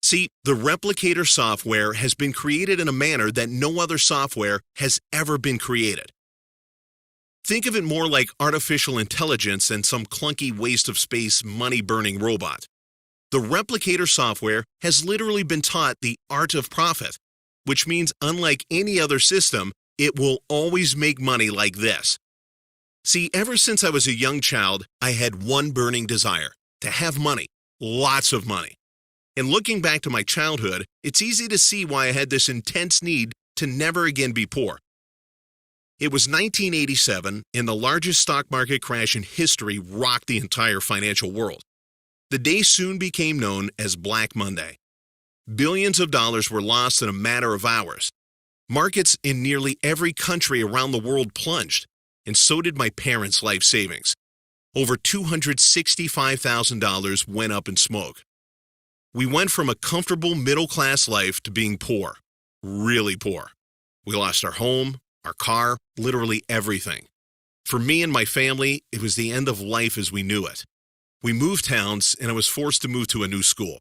See, the Replicator software has been created in a manner that no other software has ever been created. Think of it more like artificial intelligence than some clunky waste of space money-burning robot. The Replicator software has literally been taught the art of profit, which means unlike any other system, it will always make money like this. See, ever since I was a young child, I had one burning desire: to have money, lots of money. And looking back to my childhood, it's easy to see why I had this intense need to never again be poor. It was 1987, and the largest stock market crash in history rocked the entire financial world. The day soon became known as Black Monday. Billions of dollars were lost in a matter of hours. Markets in nearly every country around the world plunged, and so did my parents' life savings. Over $265,000 went up in smoke. We went from a comfortable middle-class life to being poor, really poor. We lost our home, our car, literally everything. For me and my family, it was the end of life as we knew it. We moved towns, and I was forced to move to a new school.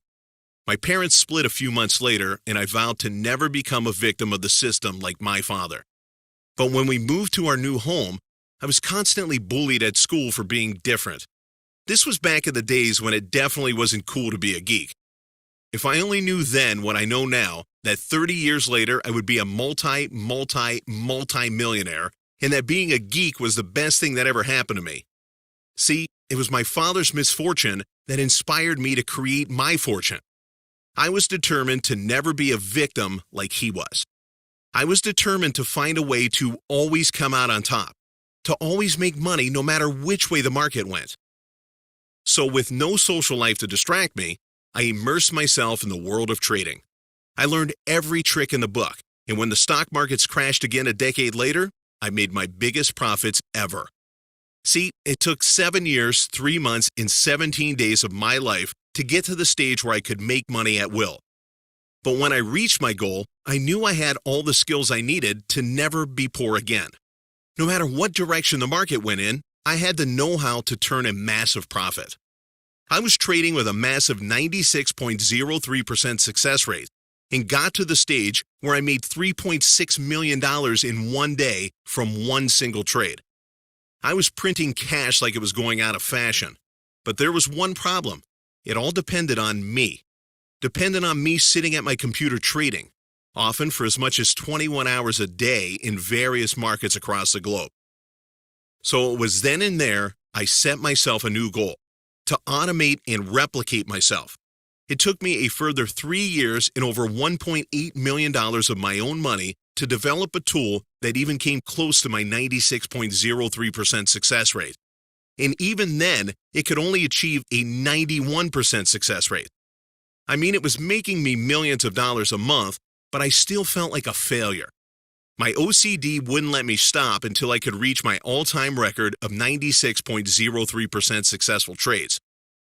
My parents split a few months later, and I vowed to never become a victim of the system like my father. But when we moved to our new home, I was constantly bullied at school for being different. This was back in the days when it definitely wasn't cool to be a geek. If I only knew then what I know now, that 30 years later I would be a multi-millionaire, and that being a geek was the best thing that ever happened to me. See, it was my father's misfortune that inspired me to create my fortune. I was determined to never be a victim like he was. I was determined to find a way to always come out on top, to always make money no matter which way the market went. So with no social life to distract me, I immersed myself in the world of trading. I learned every trick in the book, and when the stock markets crashed again a decade later, I made my biggest profits ever. See, it took 7 years, 3 months, and 17 days of my life to get to the stage where I could make money at will. But when I reached my goal, I knew I had all the skills I needed to never be poor again. No matter what direction the market went in, I had the know-how to turn a massive profit. I was trading with a massive 96.03% success rate and got to the stage where I made $3.6 million in one day from one single trade. I was printing cash like it was going out of fashion. But there was one problem. It all depended on me. Depended on me sitting at my computer trading, often for as much as 21 hours a day in various markets across the globe. So it was then and there I set myself a new goal: to automate and replicate myself. It took me a further 3 years and over $1.8 million of my own money to develop a tool that even came close to my 96.03% success rate. And even then, it could only achieve a 91% success rate. I mean, it was making me millions of dollars a month, but I still felt like a failure. My OCD wouldn't let me stop until I could reach my all-time record of 96.03% successful trades.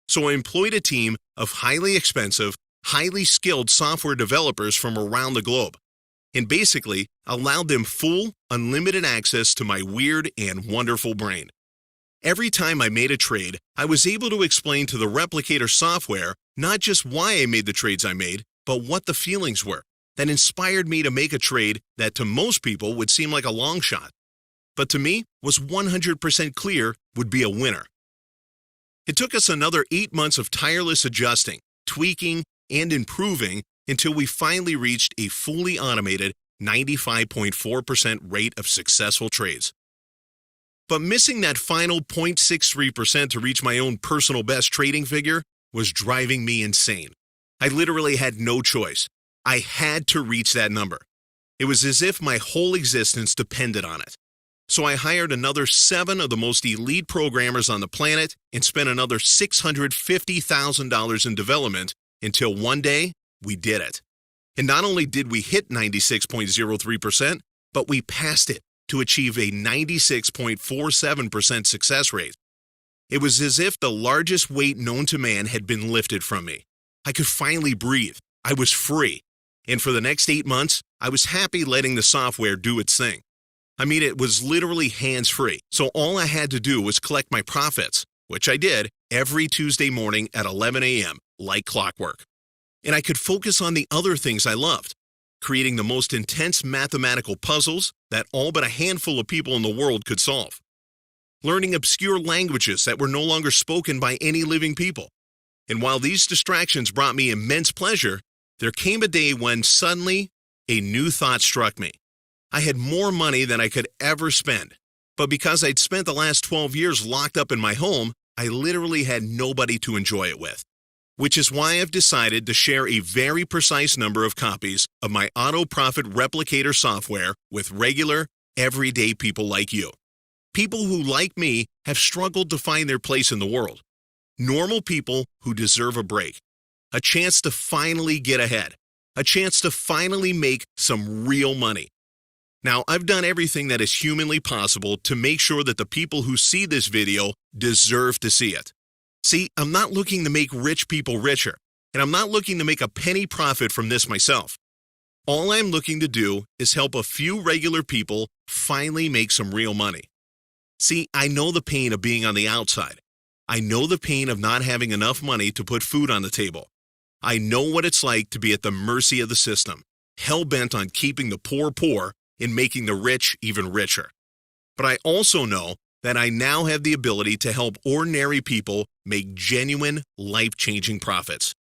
So I employed a team of highly expensive, highly skilled software developers from around the globe, and basically allowed them full, unlimited access to my weird and wonderful brain. Every time I made a trade, I was able to explain to the Replicator software not just why I made the trades I made, but what the feelings were that inspired me to make a trade that to most people would seem like a long shot, but to me was 100% clear would be a winner. It took us another 8 months of tireless adjusting, tweaking, and improving until we finally reached a fully automated 95.4% rate of successful trades. But missing that final 0.63% to reach my own personal best trading figure was driving me insane. I literally had no choice. I had to reach that number. It was as if my whole existence depended on it. So I hired another 7 of the most elite programmers on the planet and spent another $650,000 in development until one day we did it. And not only did we hit 96.03%, but we passed it to achieve a 96.47% success rate. It was as if the largest weight known to man had been lifted from me. I could finally breathe. I was free. And for the next 8 months, I was happy letting the software do its thing. I mean, it was literally hands-free, so all I had to do was collect my profits, which I did every Tuesday morning at 11 a.m., like clockwork. and I could focus on the other things I loved, creating the most intense mathematical puzzles that all but a handful of people in the world could solve, learning obscure languages that were no longer spoken by any living people. And while these distractions brought me immense pleasure, there came a day when suddenly a new thought struck me. I had more money than I could ever spend, but because I'd spent the last 12 years locked up in my home, I literally had nobody to enjoy it with. Which is why I've decided to share a very precise number of copies of my Auto Profit Replicator software with regular, everyday people like you. People who, like me, have struggled to find their place in the world. Normal people who deserve a break. A chance to finally get ahead. A chance to finally make some real money. Now, I've done everything that is humanly possible to make sure that the people who see this video deserve to see it. See, I'm not looking to make rich people richer, and I'm not looking to make a penny profit from this myself. All I'm looking to do is help a few regular people finally make some real money. See, I know the pain of being on the outside. I know the pain of not having enough money to put food on the table. I know what it's like to be at the mercy of the system, hell-bent on keeping the poor poor and making the rich even richer. But I also know that I now have the ability to help ordinary people make genuine, life-changing profits.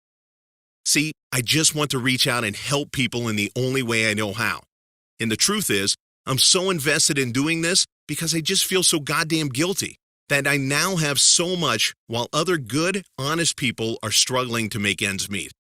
See, I just want to reach out and help people in the only way I know how. And the truth is, I'm so invested in doing this because I just feel so goddamn guilty that I now have so much while other good, honest people are struggling to make ends meet.